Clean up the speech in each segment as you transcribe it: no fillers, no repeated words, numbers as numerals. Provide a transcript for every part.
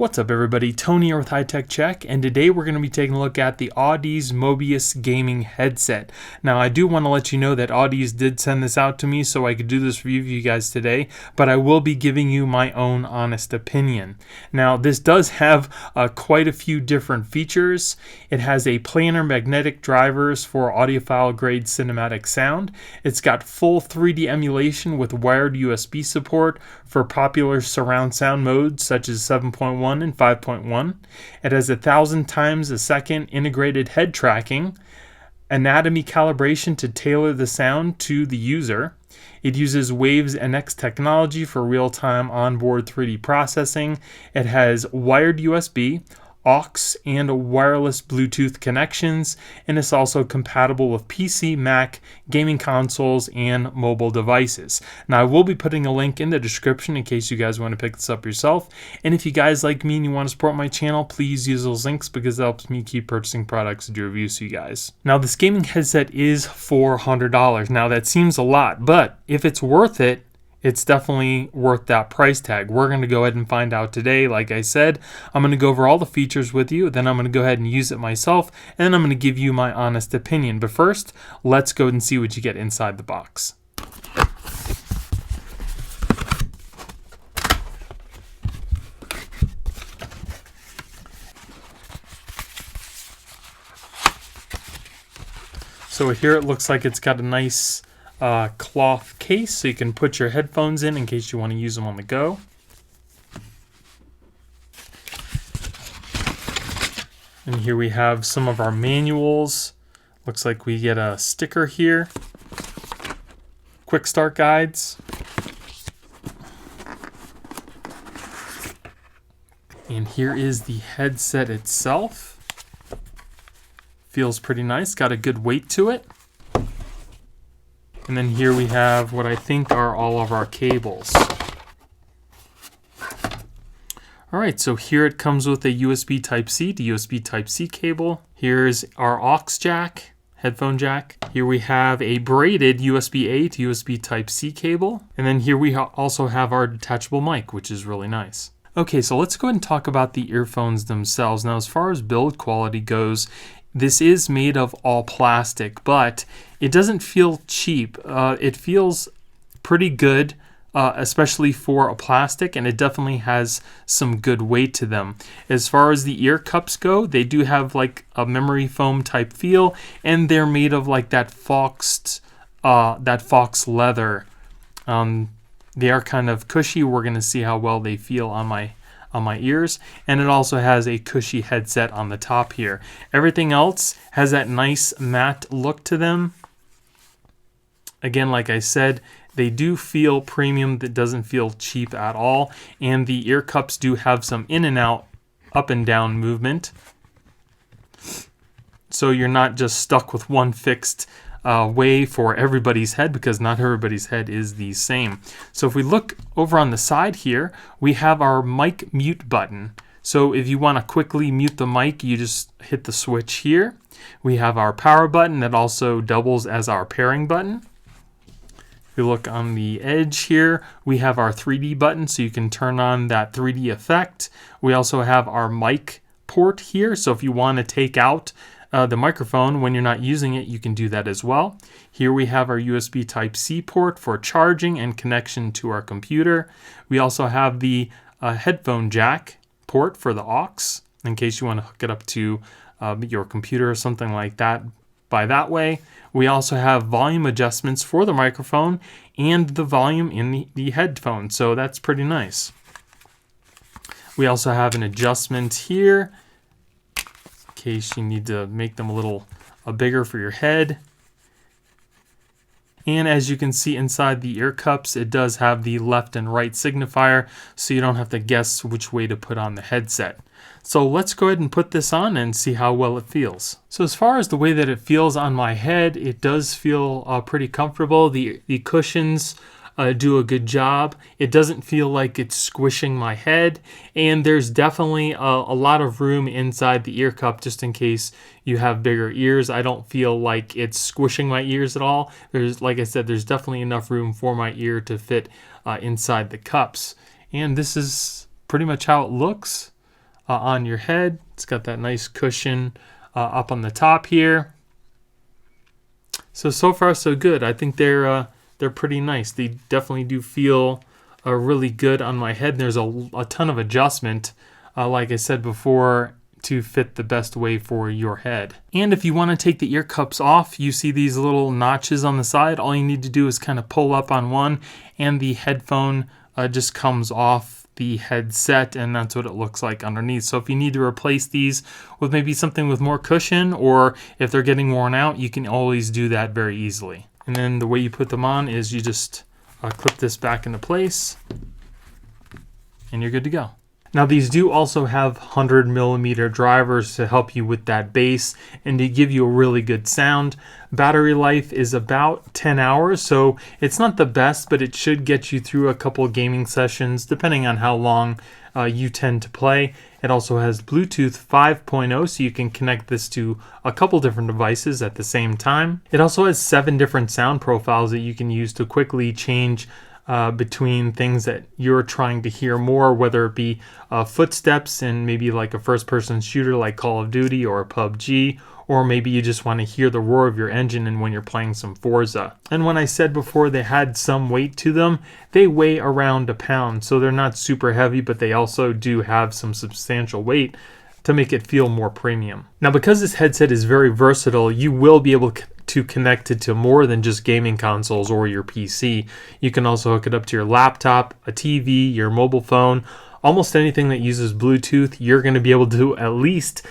What's up everybody, Tony here with High Tech Check, and today we're going to be taking a look at the Audeze Mobius gaming headset. Now I do want to let you know that Audeze did send this out to me so I could do this review for you guys today, but I will be giving you my own honest opinion. Now this does have quite a few different features. It has a planar magnetic drivers for audiophile grade cinematic sound. It's got full 3D emulation with wired USB support for popular surround sound modes such as 7.1 and 5.1. It has 1,000 times a second integrated head tracking, anatomy calibration to tailor the sound to the user. It uses Waves NX technology for real-time onboard 3D processing. It has wired USB, aux, and wireless Bluetooth connections, and it's also compatible with PC, Mac, gaming consoles, and mobile devices. Now I will be putting a link in the description in case you guys want to pick this up yourself, and if you guys like me and you want to support my channel, please use those links because it helps me keep purchasing products to do reviews for you guys. Now this gaming headset is $400. Now that seems a lot, but if it's worth it, it's definitely worth that price tag. We're going to go ahead and find out today. Like I said, I'm going to go over all the features with you, then I'm going to go ahead and use it myself, and then I'm going to give you my honest opinion. But first, let's go and see what you get inside the box. So here it looks like it's got a nice cloth case so you can put your headphones in case you want to use them on the go. And here we have some of our manuals. Looks like we get a sticker here. Quick start guides. And here is the headset itself. Feels pretty nice, got a good weight to it. And then here we have what I think are all of our cables. Alright, so here it comes with a USB Type-C to USB Type-C cable. Here's our aux jack, headphone jack. Here we have a braided USB-A to USB Type-C cable. And then here we also have our detachable mic, which is really nice. Okay, so let's go ahead and talk about the earphones themselves. Now, as far as build quality goes, this is made of all plastic, but it doesn't feel cheap. It feels pretty good, especially for a plastic, and it definitely has some good weight to them. As far as the ear cups go, they do have like a memory foam type feel, and they're made of like that fox leather. They are kind of cushy. We're gonna see how well they feel on my ears, and it also has a cushy headset on the top here. Everything else has that nice matte look to them. Again, like I said, they do feel premium. That doesn't feel cheap at all, and the ear cups do have some in and out, up and down movement, so you're not just stuck with one fixed way for everybody's head, because not everybody's head is the same. So if we look over on the side here, we have our mic mute button. So if you want to quickly mute the mic, you just hit the switch here. We have our power button that also doubles as our pairing button. If we look on the edge here, we have our 3D button, so you can turn on that 3D effect. We also have our mic port here, so if you want to take out the microphone when you're not using it, you can do that as well. Here we have our USB Type-C port for charging and connection to our computer. We also have the headphone jack port for the aux, in case you want to hook it up to your computer or something like that by that way. We also have volume adjustments for the microphone and the volume in the headphone, so that's pretty nice. We also have an adjustment here in case you need to make them a little bigger for your head. And as you can see inside the ear cups, it does have the left and right signifier, so you don't have to guess which way to put on the headset. So let's go ahead and put this on and see how well it feels. So as far as the way that it feels on my head, it does feel pretty comfortable. The cushions do a good job. It doesn't feel like it's squishing my head, and there's definitely a lot of room inside the ear cup just in case you have bigger ears. I don't feel like it's squishing my ears at all. Like I said, there's definitely enough room for my ear to fit inside the cups, and this is pretty much how it looks. on your head. It's got that nice cushion up on the top here. So far so good. I think they're pretty nice. They definitely do feel really good on my head. There's a ton of adjustment, like I said before, to fit the best way for your head. And if you want to take the ear cups off, you see these little notches on the side. All you need to do is kind of pull up on one, and the headphone just comes off the headset, and that's what it looks like underneath. So if you need to replace these with maybe something with more cushion, or if they're getting worn out, you can always do that very easily. And then the way you put them on is you just clip this back into place, and you're good to go. Now these do also have 100mm drivers to help you with that bass and to give you a really good sound. Battery life is about 10 hours, so it's not the best, but it should get you through a couple of gaming sessions depending on how long you tend to play. It also has Bluetooth 5.0, so you can connect this to a couple different devices at the same time. It also has 7 different sound profiles that you can use to quickly change between things that you're trying to hear more, whether it be footsteps and maybe like a first-person shooter like Call of Duty or PUBG, or maybe you just want to hear the roar of your engine and when you're playing some Forza. And when I said before they had some weight to them, they weigh around a pound, so they're not super heavy, but they also do have some substantial weight to make it feel more premium. Now, because this headset is very versatile, you will be able to connect it to more than just gaming consoles or your PC. You can also hook it up to your laptop, a TV, your mobile phone, almost anything that uses Bluetooth. You're going to be able to at least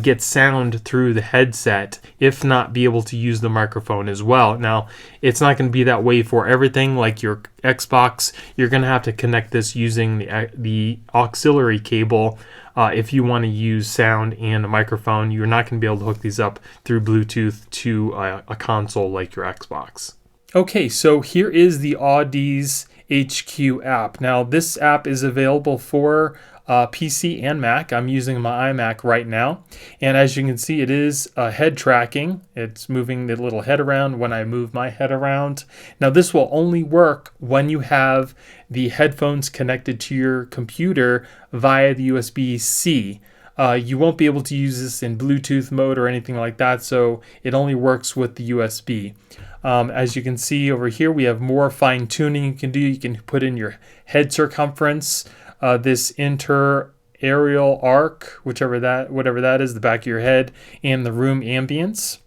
get sound through the headset, if not be able to use the microphone as well. Now, it's not going to be that way for everything like your Xbox. You're going to have to connect this using the auxiliary cable. If you want to use sound and a microphone, you're not going to be able to hook these up through Bluetooth to a console like your Xbox. Okay, so here is the Audeze HQ app. Now, this app is available for PC and Mac. I'm using my iMac right now. And as you can see, it is head tracking. It's moving the little head around when I move my head around. Now, this will only work when you have the headphones connected to your computer via the USB-C. You won't be able to use this in Bluetooth mode or anything like that, so it only works with the USB. As you can see over here, we have more fine tuning you can do. You can put in your head circumference, this inter-aerial arc, whatever that is, the back of your head, and the room ambience.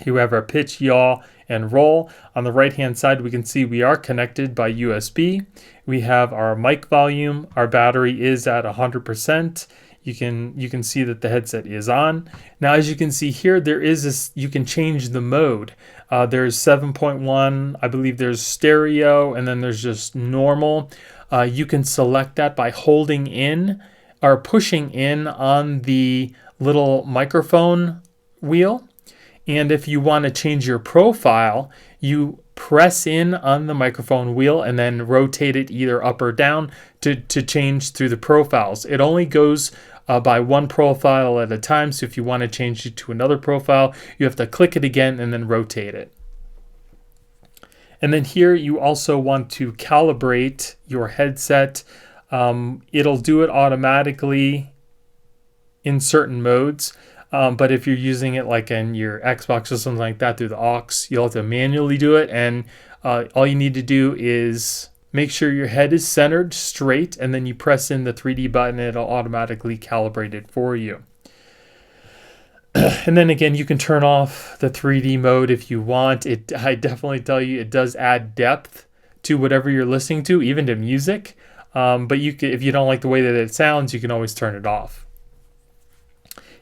Here we have our pitch, yaw, and roll. On the right-hand side, we can see we are connected by USB. We have our mic volume. Our battery is at 100%. You can see that the headset is on. Now, as you can see here, there is this, you can change the mode. There's 7.1, I believe there's stereo, and then there's just normal. You can select that by holding in or pushing in on the little microphone wheel. And if you want to change your profile, you press in on the microphone wheel and then rotate it either up or down to change through the profiles. It only goes by one profile at a time, so if you want to change it to another profile, you have to click it again and then rotate it. And then here you also want to calibrate your headset. It'll do it automatically in certain modes. But if you're using it like in your Xbox or something like that through the aux, you'll have to manually do it. And all you need to do is make sure your head is centered straight, and then you press in the 3D button. It'll automatically calibrate it for you. And then again, you can turn off the 3D mode if you want. I definitely tell you, it does add depth to whatever you're listening to, even to music. But you can, if you don't like the way that it sounds, you can always turn it off.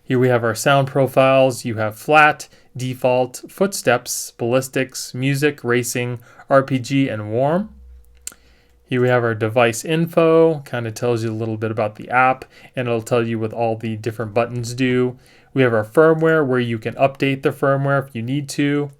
Here we have our sound profiles. You have flat, default, footsteps, ballistics, music, racing, RPG, and warm. Here we have our device info, kind of tells you a little bit about the app, and it'll tell you what all the different buttons do. We have our firmware, where you can update the firmware if you need to,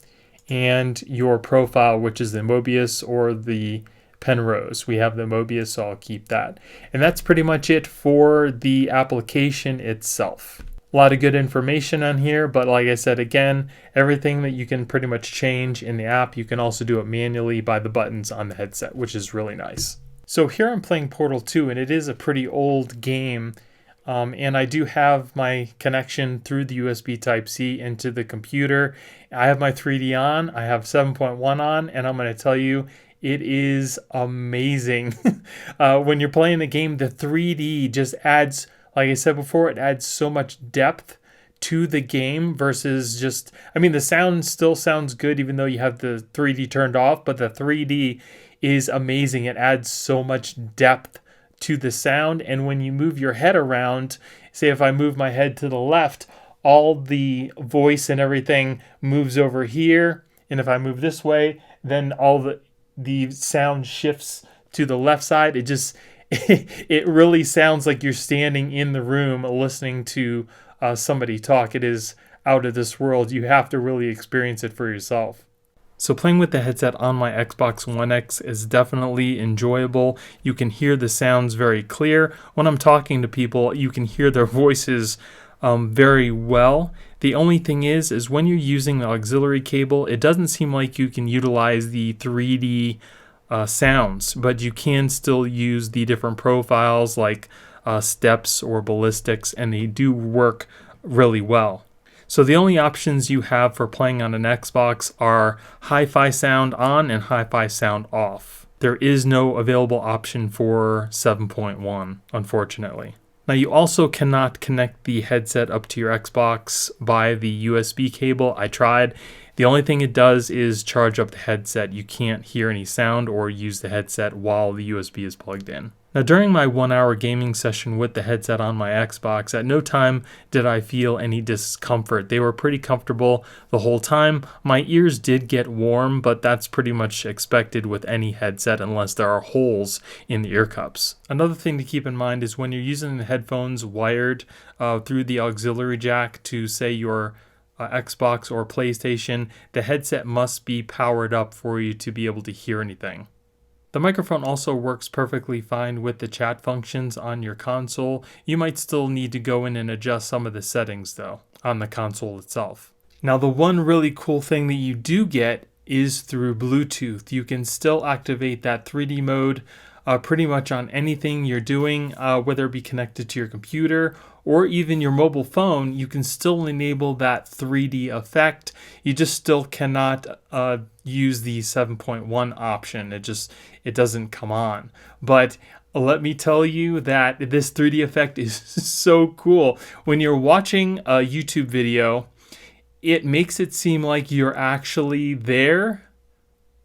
and your profile, which is the Mobius or the Penrose. We have the Mobius, so I'll keep that. And that's pretty much it for the application itself. A lot of good information on here, but like I said, again, everything that you can pretty much change in the app, you can also do it manually by the buttons on the headset, which is really nice. So here I'm playing Portal 2, and it is a pretty old game. And I do have my connection through the USB Type-C into the computer. I have my 3D on, I have 7.1 on, and I'm going to tell you, it is amazing. When you're playing the game, the 3D just adds, like I said before, it adds so much depth to the game versus just, I mean, the sound still sounds good even though you have the 3D turned off, but the 3D is amazing. It adds so much depth to the sound. And when you move your head around, say if I move my head to the left, all the voice and everything moves over here. And if I move this way, then all the sound shifts to the left side. It just, it really sounds like you're standing in the room listening to somebody talk. It is out of this world. You have to really experience it for yourself. So playing with the headset on my Xbox One X is definitely enjoyable. You can hear the sounds very clear. When I'm talking to people, you can hear their voices very well. The only thing is when you're using the auxiliary cable, it doesn't seem like you can utilize the 3D sounds, but you can still use the different profiles like steps or ballistics, and they do work really well. So the only options you have for playing on an Xbox are hi-fi sound on and hi-fi sound off. There is no available option for 7.1, unfortunately. Now you also cannot connect the headset up to your Xbox by the USB cable. I tried. The only thing it does is charge up the headset. You can't hear any sound or use the headset while the USB is plugged in. Now during my 1-hour gaming session with the headset on my Xbox, at no time did I feel any discomfort. They were pretty comfortable the whole time. My ears did get warm, but that's pretty much expected with any headset unless there are holes in the ear cups. Another thing to keep in mind is when you're using the headphones wired through the auxiliary jack to say your Xbox or PlayStation, the headset must be powered up for you to be able to hear anything. The microphone also works perfectly fine with the chat functions on your console. You might still need to go in and adjust some of the settings though on the console itself. Now the one really cool thing that you do get is through Bluetooth. You can still activate that 3D mode pretty much on anything you're doing, whether it be connected to your computer or even your mobile phone. You can still enable that 3D effect. You just still cannot use the 7.1 option. It doesn't come on. But let me tell you that this 3D effect is so cool. When you're watching a YouTube video, it makes it seem like you're actually there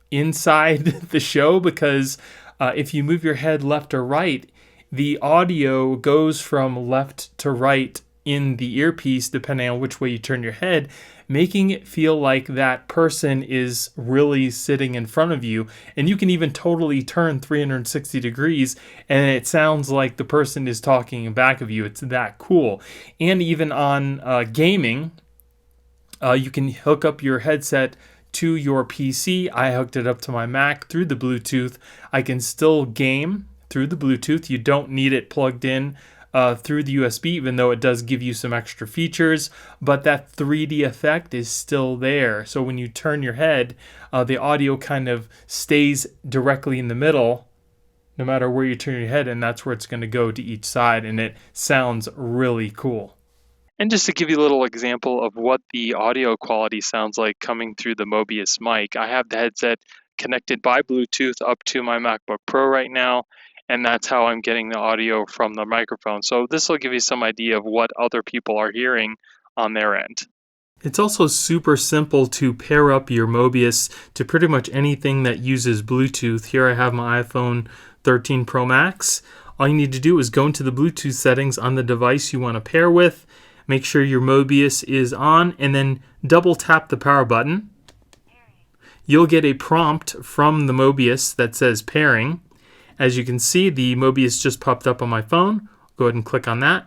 inside the show, because if you move your head left or right, the audio goes from left to right in the earpiece depending on which way you turn your head, making it feel like that person is really sitting in front of you. And you can even totally turn 360 degrees and it sounds like the person is talking back of you. It's that cool. And even on gaming, you can hook up your headset to your PC. I hooked it up to my Mac through the Bluetooth. I can still game through the Bluetooth. You don't need it plugged in through the USB, even though it does give you some extra features, but that 3D effect is still there. So when you turn your head, the audio kind of stays directly in the middle, no matter where you turn your head, and that's where it's going to go to each side, and it sounds really cool. And just to give you a little example of what the audio quality sounds like coming through the Mobius mic, I have the headset connected by Bluetooth up to my MacBook Pro right now, and that's how I'm getting the audio from the microphone. So this will give you some idea of what other people are hearing on their end. It's also super simple to pair up your Mobius to pretty much anything that uses Bluetooth. Here I have my iPhone 13 Pro Max. All you need to do is go into the Bluetooth settings on the device you want to pair with, make sure your Mobius is on, and then double tap the power button. You'll get a prompt from the Mobius that says pairing. As you can see, the Mobius just popped up on my phone. Go ahead and click on that.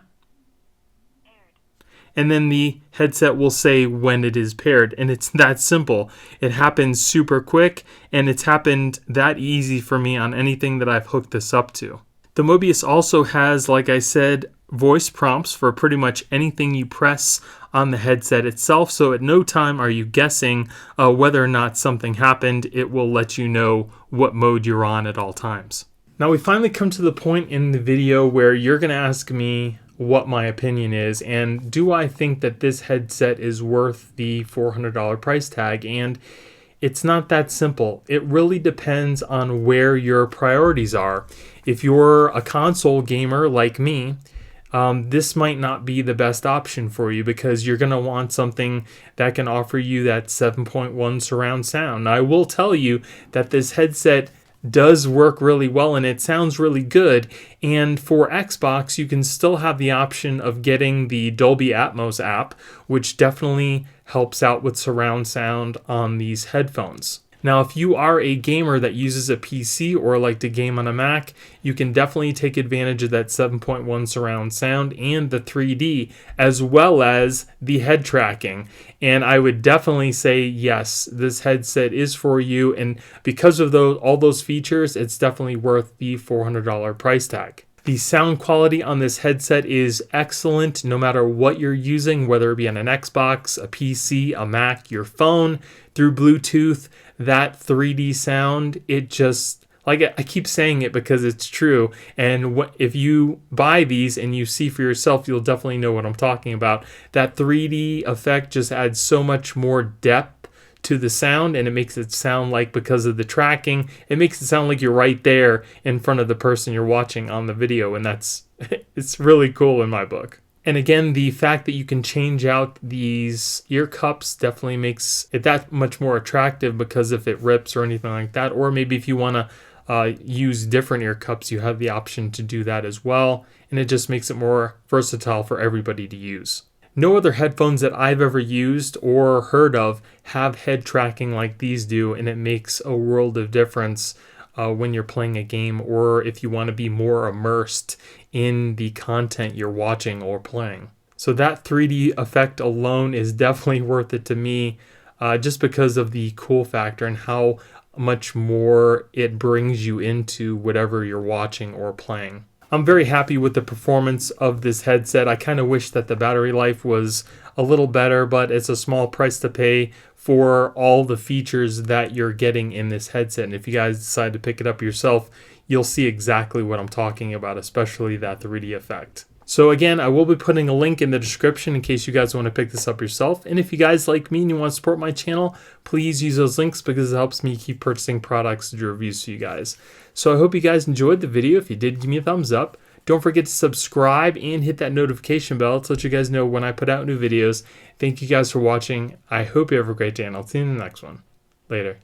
And then the headset will say when it is paired, and it's that simple. It happens super quick, and it's happened that easy for me on anything that I've hooked this up to. The Mobius also has, like I said, voice prompts for pretty much anything you press on the headset itself, so at no time are you guessing whether or not something happened. It will let you know what mode you're on at all times. Now we finally come to the point in the video where you're going to ask me what my opinion is, and do I think that this headset is worth the $400 price tag. And it's not that simple. It really depends on where your priorities are. If you're a console gamer like me, this might not be the best option for you, because you're going to want something that can offer you that 7.1 surround sound. Now, I will tell you that this headset does work really well and it sounds really good. And for Xbox, you can still have the option of getting the Dolby Atmos app, which definitely helps out with surround sound on these headphones. Now, if you are a gamer that uses a PC or like to game on a Mac, you can definitely take advantage of that 7.1 surround sound and the 3D, as well as the head tracking. And I would definitely say, yes, this headset is for you. And because of all those features, it's definitely worth the $400 price tag. The sound quality on this headset is excellent no matter what you're using, whether it be on an Xbox, a PC, a Mac, your phone, through Bluetooth. That 3D sound, it just, like, I keep saying it because it's true. And if you buy these and you see for yourself, you'll definitely know what I'm talking about. That 3D effect just adds so much more depth to the sound, and it makes it sound like, because of the tracking, it makes it sound like you're right there in front of the person you're watching on the video, and that's it's really cool in my book. And again, the fact that you can change out these ear cups definitely makes it that much more attractive, because if it rips or anything like that, or maybe if you want to use different ear cups, you have the option to do that as well, and it just makes it more versatile for everybody to use. No other headphones that I've ever used or heard of have head tracking like these do, and it makes a world of difference when you're playing a game, or if you want to be more immersed in the content you're watching or playing. So that 3D effect alone is definitely worth it to me, just because of the cool factor and how much more it brings you into whatever you're watching or playing. I'm very happy with the performance of this headset. I kind of wish that the battery life was a little better, but it's a small price to pay for all the features that you're getting in this headset. And if you guys decide to pick it up yourself, you'll see exactly what I'm talking about, especially that 3D effect. So again, I will be putting a link in the description in case you guys want to pick this up yourself. And if you guys like me and you want to support my channel, please use those links, because it helps me keep purchasing products to do reviews for you guys. So I hope you guys enjoyed the video. If you did, give me a thumbs up. Don't forget to subscribe and hit that notification bell to let you guys know when I put out new videos. Thank you guys for watching. I hope you have a great day, and I'll see you in the next one. Later.